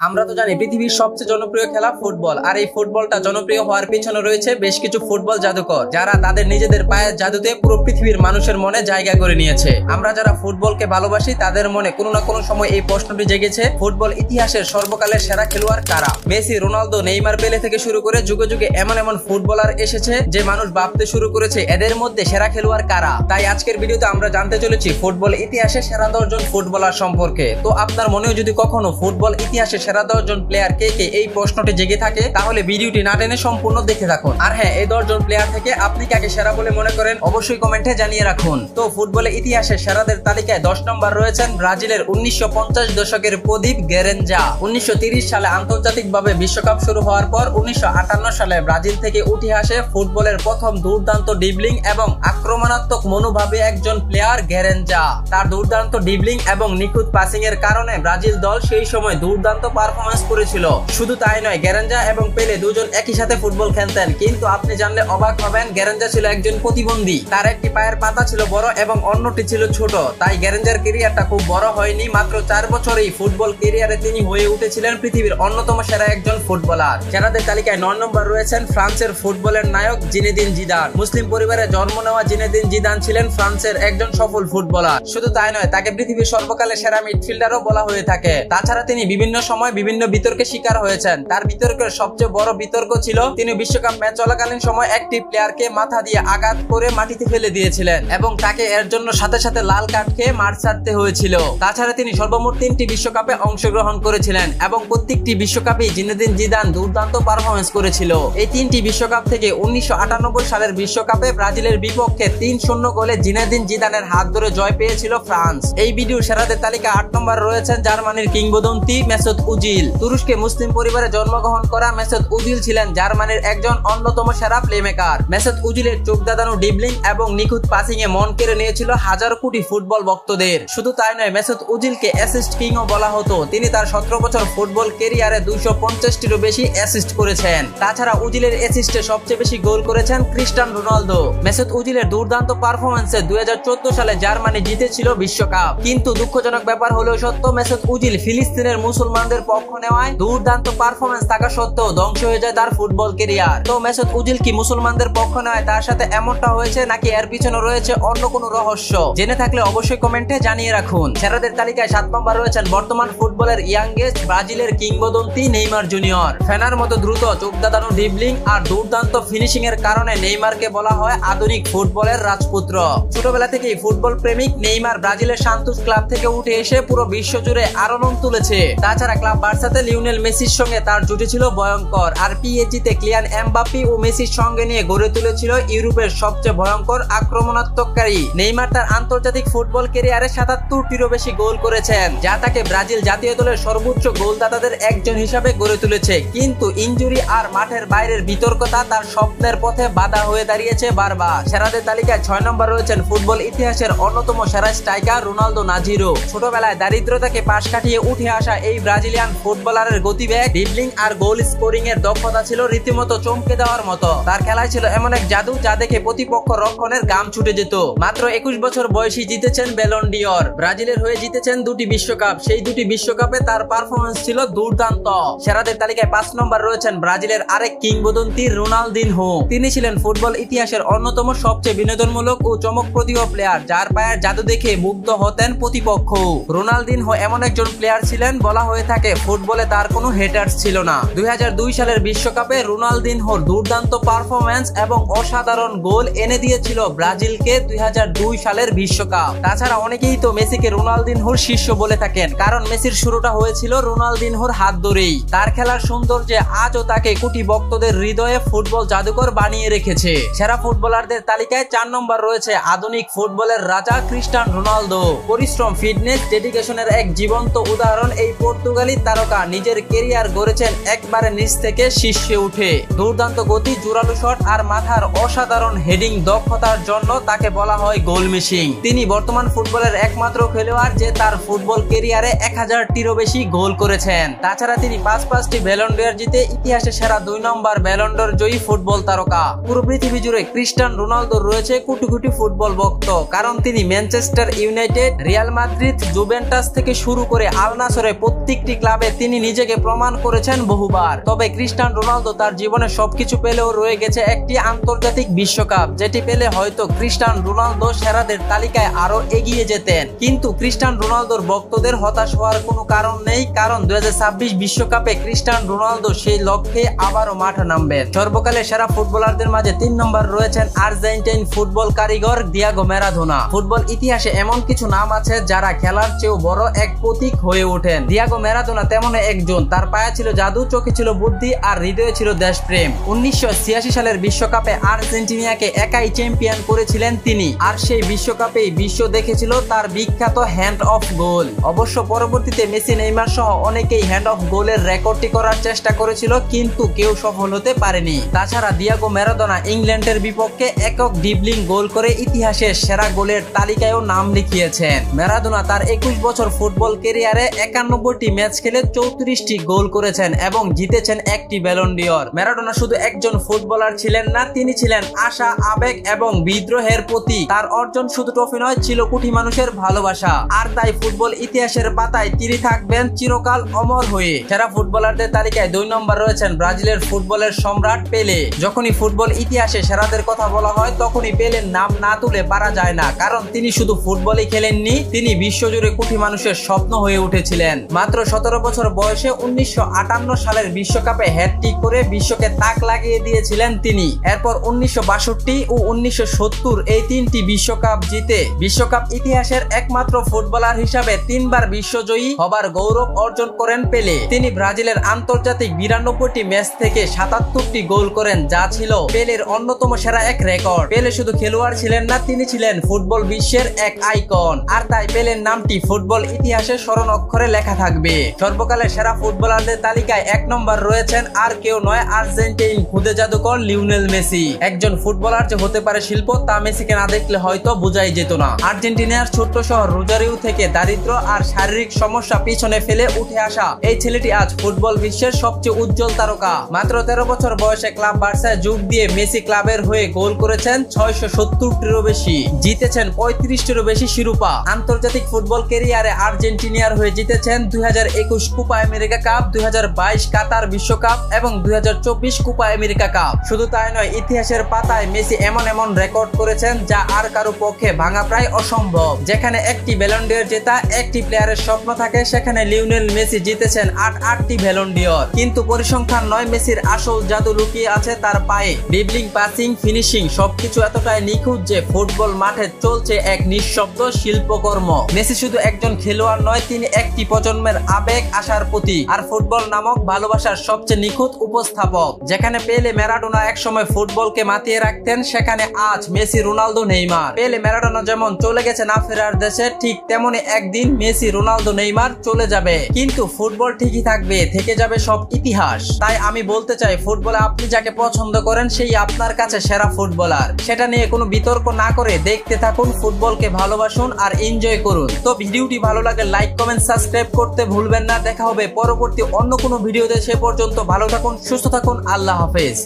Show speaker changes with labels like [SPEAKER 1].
[SPEAKER 1] আমরা তো জানি পৃথিবীর সবচেয়ে জনপ্রিয় খেলা ফুটবল, আর এই ফুটবলটা জনপ্রিয় হওয়ার পিছনে রয়েছে বেশ কিছু ফুটবল জাদুকর যারা তাদের নিজেদের পায়ের জাদুতে পুরো পৃথিবীর মানুষের মনে জায়গা করে নিয়েছে। আমরা যারা ফুটবলকে ভালোবাসি তাদের মনে কোনো না কোনো সময় এই প্রশ্নটি জেগেছে, ফুটবল ইতিহাসের সর্বকালের সেরা খেলোয়াড় কারা? মেসি, রোনালদো, নেইমার, পেলে থেকে শুরু করে যুগে যুগে এমন এমন ফুটবলার এসেছে যে মানুষ ভাবতে শুরু করেছে এদের মধ্যে সেরা খেলোয়াড় কারা। তাই আজকের ভিডিওতে আমরা জানতে চলেছি ফুটবল ইতিহাসে সেরা 10 জন ফুটবলার সম্পর্কে। তো আপনার মনেও যদি কখনো ফুটবল ইতিহাসে সেরা 10 জন প্লেয়ার কে কে এই প্রশ্নটি জেগে থাকে তাহলে ভিডিওটি না টেনে সম্পূর্ণ দেখে থাকুন। আর হ্যাঁ, এই 10 জন প্লেয়ার থেকে আপনি কাকে সেরা বলে মনে করেন অবশ্যই কমেন্টে জানিয়ে রাখুন। তো ফুটবলের ইতিহাসে সেরাদের তালিকায় 10 নম্বর রয়েছেন ব্রাজিলের 1950 দশকের প্রদীপ গেরেঞ্জা। 1930 সালে আন্তর্জাতিকভাবে বিশ্বকাপ শুরু হওয়ার পর 1958 সালে ব্রাজিল থেকে উঠে আসে ফুটবলের প্রথম দুর্দান্ত ডিবলিং এবং আক্রমণাত্মক মনোভাবে একজন প্লেয়ার গেরেঞ্জা। তার দুর্দান্ত ডিবলিং এবং নিখুঁত পাসিং এর কারণে ব্রাজিল দল সেই সময় দুর্দান্ত পারফরমেন্স করেছিল। শুধু তাই নয়, গেরেঞ্জা এবং পেলে দুজন একই সাথে ফুটবল খেলতেন, কিন্তু আপনি জানলে অবাক হবেন গেরেঞ্জা ছিল একজন প্রতিবন্ধী। তার একটি পায়ের পাতা ছিল বড় এবং অন্যটি ছিল ছোট, তাই গেরেঞ্জার ক্যারিয়ারটা খুব বড় হয়নি। মাত্র 4 বছরেই ফুটবল ক্যারিয়ারে তিনি হয়ে উঠেছিলেন পৃথিবীর অন্যতম সেরা একজন ফুটবলার। সেরাদের তালিকায় 9 নম্বর রয়েছেন ফ্রান্সের ফুটবলের নায়ক জিনেদিন জিদান। মুসলিম পরিবারে জন্ম নেওয়া জিনেদিন জিদান ছিলেন ফ্রান্সের একজন সফল ফুটবলার। শুধু তাই নয়, তাকে পৃথিবীর সর্বকালের সেরা মিডফিল্ডারও বলা হয়ে থাকে। তাছাড়া তিনি বিভিন্ন সময় বিভিন্ন বিতর্কের শিকার হয়েছেন। তার বিতর্কের সবচেয়ে বড় বিতর্ক ছিল তিনি বিশ্বকাপ ম্যাচ চলাকালীন সময় একটি প্লেয়ারকে মাথা দিয়ে আঘাত করে মাটিতে ফেলে দিয়েছিলেন এবং তাকে এর জন্য সাথে সাথে লাল কার্ড খেয়ে মাঠ ছাড়তে হয়েছিল। তাছাড়া তিনি সর্বমোট 3টি বিশ্বকাপে অংশগ্রহণ করেছিলেন এবং প্রত্যেকটি বিশ্বকাপেই জিনেদিন জিদান দুর্দান্ত পারফরমেন্স করেছিল। এই 3টি বিশ্বকাপ থেকে 1998 সালের বিশ্বকাপে ব্রাজিলের বিপক্ষে 3-0 গোলে জিনেদিন জিদানের হাত ধরে জয় পেয়েছিল ফ্রান্স। এই ভিডিও সেরাদের তালিকা 8 নম্বর রয়েছেন জার্মানির কিংবদন্তি মেসুত ওজিল। তুরস্কে মুসলিম পরিবারে জন্মগ্রহণ করা মেসুত ওজিল ছিলেন জার্মানির একজন অন্যতম সেরা প্লেমেকার। মেসুত ওজিলের চোখ দাদানো ডিবলিং এবং নিখুঁত পাসিং এ মন কেড়ে নিয়েছিল হাজারো কোটি ফুটবল ভক্তদের। শুধু তাই নয়, মেসুত ওজিলকে অ্যাসিস্ট কিংও বলা হতো। তিনি তার 17 বছর ফুটবল ক্যারিয়ারে 250টিরও বেশি অ্যাসিস্ট করেছেন। তাছাড়া ওজিলের অ্যাসিস্টে সবচেয়ে বেশি গোল করেছেন ক্রিস্টিয়ানো রোনালদো। মেসুত ওজিলের দুর্দান্ত পারফরম্যান্সে 2014 সালে জার্মানি জিতেছিল বিশ্বকাপ। কিন্তু দুঃখজনক ব্যাপার হলেও সত্য, মেসুত ওজিল ফিলিস্তিনের মুসলমানদের পক্ষ নেওয়ায় দুর্দান্ত পারফরমেন্স থাকা সত্ত্বেও ধ্বংস হয়ে যায় তার ফুটবল ক্যারিয়ার। তো মেসুত ওজিল কি মুসলমানদের পক্ষ নেওয়ায় তার সাথে এমনটা হয়েছে, নাকি এর পিছনে রয়েছে অন্য কোনো রহস্য? জেনে থাকলে অবশ্যই কমেন্টে জানিয়ে রাখুন। সেরাদের তালিকায় 7 নম্বর রয়েছেন বর্তমান ফুটবলের ইয়াংগেস্ট ব্রাজিলের কিংবদন্তি নেইমার জুনিয়র। ফেনার মতো দ্রুত চোখ দাদানো ডিবলিং আর দুর্দান্ত ফিনিশিং এর কারণে নেইমারকে বলা হয় আধুনিক ফুটবলের রাজপুত্র। ছোটবেলা থেকেই ফুটবল প্রেমিক নেইমার ব্রাজিলের সান্তোস ক্লাব থেকে উঠে এসে পুরো বিশ্ব জুড়ে আলোড়ন তুলেছে। তাছাড়া ক্লাব বার্সাতে লিওনেল মেসির সঙ্গে তার জুটি ছিল ভয়ঙ্কর, আর পিএসজিতে ক্লিয়ান এমবাপ্পে ও মেসির সঙ্গে নিয়ে গড়ে তুলেছিল ইউরোপের সবচেয়ে ভয়ঙ্কর আক্রমণাত্মককারী। নেইমার তার আন্তর্জাতিক ফুটবল ক্যারিয়ারে 77টিরও বেশি গোল করেছেন, যা তাকে ব্রাজিল জাতীয় দলের সর্বোচ্চ গোলদাতাদের একজন হিসাবে গড়ে তুলেছে। কিন্তু ইনজুরি আর মাঠের বাইরের বিতর্কতা তার স্বপ্নের পথে বাধা হয়ে দাঁড়িয়েছে বারবার। সেরাদের তালিকায় 6 নম্বর রয়েছেন ফুটবল ইতিহাসের অন্যতম সেরা স্ট্রাইকার রোনালদো নাজিরো। ছোটবেলায় দারিদ্রতাকে পাশ কাটিয়ে উঠে আসা এই ব্রাজিলিয়ান ফুটবলারের গতিবেগ, ড্রিবলিং আর গোল স্কোরিং এর দক্ষতা ছিল রীতিমতো চমকে দেওয়ার মতো। তার খেলায় ছিল এমন এক জাদু যা দেখে প্রতিপক্ষ রক্ষণের গাম ছুটে যেত। মাত্র 21 বছর বয়সী জিতেছেন ব্যালন ডিওর। ব্রাজিলের হয়ে জিতেছেন 2টি বিশ্বকাপ। সেই 2টি বিশ্বকাপে তার পারফরমেন্স ছিল দুর্দান্ত। সেরাদের তালিকায় 5 নম্বর রয়েছেন ব্রাজিলের আরেক কিংবদন্তি রোনালদিনহো। তিনি ছিলেন ফুটবল ইতিহাসের অন্যতম সবচেয়ে বিনোদনমূলক ও চমকপ্রদীয় প্লেয়ার, যার পায়ের জাদু দেখে মুগ্ধ হতেন প্রতিপক্ষ। রোনালদিনহো এমন একজন প্লেয়ার ছিলেন, বলা হয়ে থাকে ফুটবলে তার কোনো হেটার্স ছিল না। 2002 সালের বিশ্বকাপে রোনালদিনহোর দুর্দান্ত পারফরম্যান্স এবং অসাধারণ গোল এনে দিয়েছিল ব্রাজিলকে 2002 সালের বিশ্বকাপ। তাছাড়া অনেকেই তো মেসিকে রোনালদিনহোর শিষ্য বলে থাকেন, কারণ মেসির শুরুটা হয়েছিল রোনালদিনহোর হাত ধরেই। তার খেলার সৌন্দর্যে আজও তাকে কোটি ভক্তদের হৃদয়ে ফুটবল জাদুকর বানিয়ে রেখেছে। সেরা ফুটবলারদের তালিকায় 4 নম্বর রয়েছে আধুনিক ফুটবলের রাজা ক্রিস্টিয়ানো রোনালদো। পরিশ্রম, ফিটনেস, ডেডিকেশনের এক জীবন্ত উদাহরণ এই পর্তুগালি তারকা নিজের ক্যারিয়ার গড়েছেন একবারে নিচ থেকে শীর্ষে উঠে। দুর্দান্ত গতি, জোরালো শট আর মাথার অসাধারণ হেডিং দক্ষতার জন্য তাকে বলা হয় গোল মেশিন। তিনি বর্তমান ফুটবলের একমাত্র খেলোয়াড় যে তার ফুটবল ক্যারিয়ারে 1000টিরও বেশি গোল করেছেন। তাছাড়া তিনি 5টি ব্যালন ডি'র জিতে ইতিহাসে সেরা 2 নম্বর ব্যালন ডি'র জয়ী ফুটবল তারকা। পুরো পৃথিবী জুড়ে ক্রিস্টিয়ানো রোনালদোর রয়েছে কোটি কোটি ফুটবল ভক্ত, কারণ তিনি Manchester United, Real Madrid, Juventus থেকে শুরু করে আল নাসরে প্রত্যেকটি ক্লাবে তিনি নিজেকে প্রমাণ করেছেন বহুবার। তবে ক্রিস্টিয়ানো রোনালদো তার জীবনে সবকিছু পেলেও রয়ে গেছে একটি আন্তর্জাতিক বিশ্বকাপ, যেটি পেলে হয়তো ক্রিস্টিয়ানো রোনালদো সেরাদের তালিকায় আরো এগিয়ে যেতেন। কিন্তু ক্রিস্টিয়ানো রোনালদোর ভক্তদের হতাশ হওয়ার কোনো কারণ নেই, কারণ 2026 বিশ্বকাপে ক্রিস্টিয়ানো রোনালদো সেই লক্ষ্যে আবারও মাঠে নামবেন। সর্বকালের সেরা ফুটবলারদের মাঝে 3 নম্বর রয়েছেন আর্জেন্টাইন ফুটবল কারিগর দিয়েগো ম্যারাডোনা। ফুটবল ইতিহাসে এমন কিছু নাম আছে যারা খেলার চেয়েও বড় এক প্রতীক হয়ে ওঠেন। দিয়েগো ম্যারাডোনা তেমন একজন। তার পায়ে ছিল জাদু, চোখে ছিল বুদ্ধি আর হৃদয়ে ছিল দেশপ্রেম। 1986 সালের বিশ্বকাপে আর্জেন্টিনাকে একাই চ্যাম্পিয়ন করেছিলেন তিনি, আর সেই বিশ্বকাপেই বিশ্ব দেখেছিল তার বিখ্যাত হ্যান্ড অফ গোল। অবশ্য পরবর্তীতে মেসি, নেইমার সহ অনেকেই হ্যান্ড অফ গোলের রেকর্ডটি করার চেষ্টা করেছিল, কিন্তু কেউ সফল হতে পারেনি। তাছাড়া দিয়েগো ম্যারাডোনা ইংল্যান্ডের বিপক্ষে একক ড্রিবলিং গোল করে ইতিহাসের সেরা গোলের তালিকায়ও নাম লিখিয়েছেন। ম্যারাডোনা তার 21 বছর ফুটবল ক্যারিয়ারে 91টি ম্যাচ খেলে 34টি গোল করেছেন এবং জিতেছেন একটি ব্যালন ডিওর। ম্যারাডোনা শুধু একজন ফুটবলার ছিলেন না, তিনি ছিলেন আশা, আবেগ এবং বিদ্রোহের প্রতীক। তার অর্জন শুধু ট্রফি নয়, ছিল কোটি মানুষের ভালোবাসা। আর তাই ফুটবল ইতিহাসের পাতায় তিনি থাকবেন চিরকাল অমর হয়ে। সেরা ফুটবলারদের তালিকায় 2 নম্বর রয়েছেন ব্রাজিলের ফুটবলের সম্রাট পেলে। যখনই ফুটবল ইতিহাসে সেরাদের কথা বলা হয় তখনই পেলের নাম না তুলে পারা যায় না, কারণ তিনি শুধু ফুটবলই খেলেননি, তিনি বিশ্বজুড়ে কোটি মানুষের স্বপ্ন হয়ে উঠেছিলেন। মাত্র 17 বছর বয়সে 1958 সালের বিশ্বকাপে হ্যাটট্রিক করে বিশ্বকে তাক লাগিয়ে দিয়েছিলেন তিনি। এরপর 1962 ও 1970 এই 3টি বিশ্বকাপ জিতে বিশ্বকাপ ইতিহাসের একমাত্র ফুটবলার হিসাবে 3 বার বিশ্বজয়ী হবার গৌরব অর্জন করেন পেলে। তিনি ব্রাজিলের আন্তর্জাতিক 92টি ম্যাচ থেকে 77টি গোল করেন, যা ছিল পেলের অন্যতম সেরা এক রেকর্ড। পেলে শুধু খেলোয়াড় ছিলেন না, তিনি ছিলেন ফুটবল বিশ্বের এক আইকন। আর তাই পেলের নামটি ফুটবল ইতিহাসে স্মরণ অক্ষরে লেখা থাকবে। সর্বকালের সেরা ফুটবলারদের তালিকায় 1 নম্বর রয়েছেন আর কেউ নয়, আর্জেন্টাইন খুদে জাদুকর লিওনেল মেসি। একজন ফুটবলার যে হতে পারে শিল্প, তা মেসিকে না দেখলে হয়তো বোঝাই যেত না। আর্জেন্টিনার ছোট্ট শহর রোজারিও থেকে দারিদ্র আর শারীরিক সমস্যা পিছনে ফেলে উঠে আসা এই ছেলেটি আজ ফুটবল বিশ্বের সবচেয়ে উজ্জ্বল তারকা। মাত্র 13 বছর বয়সে ক্লাব বার্সায় যোগ দিয়ে মেসি ক্লাবের হয়ে গোল করেছেন 670টিরও বেশি, জিতেছেন 35টিরও বেশি শিরোপা। আন্তর্জাতিক ফুটবল ক্যারিয়ারে আর্জেন্টিনার হয়ে জিতেছেন 2021 কোপা আমেরিকা কাপ, 2022 কাতার বিশ্বকাপ এবং 2024 কোপা আমেরিকা কাপ। শুধু তাই নয়, ইতিহাসের পাতায় মেসি এমন রেকর্ড করেছেন যা আর কারো পক্ষে ভাঙা প্রায় অসম্ভব। যেখানে একটি ব্যালন ডিওর জেতা একটি প্লেয়ারের স্বপ্ন থাকে, সেখানে লিওনেল মেসি জিতেছেন 8টি ব্যালন ডিওর। কিন্তু পরিসংখ্যান নয়, মেসির আসল জাদু লুকিয়ে আছে তার পায়ে। ড্রিবলিং, পাসিং, ফিনিশিং সবকিছু এতটাই নিখুঁত যে ফুটবল মাঠে চলছে এক নিঃশব্দ শিল্পকর্ম। মেসি শুধু একজন খেলোয়াড় নয়, তিনি একটি প্রজন্মের আবেগ, আশার প্রতীক আর ফুটবল নামক ভালোবাসার সবচেয়ে নিখুঁত উপস্থাপক। যেখানে পেলে, ম্যারাডোনা একসময় ফুটবলকে মাতিয়ে রাখতেন, সেখানে আজ মেসি, রোনালদো, নেইমার। পেলে, ম্যারাডোনা যেমন চলে গেছে না ফেরার দেশে, ঠিক তেমনি একদিন মেসি, রোনালদো, নেইমার চলে যাবে, কিন্তু ফুটবল ঠিকই থাকবে, থেকে যাবে সব ইতিহাস। তাই আমি বলতে চাই, ফুটবলে আপনি যাকে পছন্দ করেন সেই আপনার কাছে সেরা ফুটবলার। সেটা নিয়ে কোনো বিতর্ক না করে দেখতে থাকুন, ফুটবলকে ভালোবাসুন আর এনজয় করুন। তো ভিডিওটি ভালো লাগে লাইক, কমেন্ট, সাবস্ক্রাইব করতে ভুলবেন না। দেখা হবে পরবর্তী অন্য কোনো ভিডিওতে। সে পর্যন্ত ভালো থাকুন, সুস্থ থাকুন, আল্লাহ হাফেজ।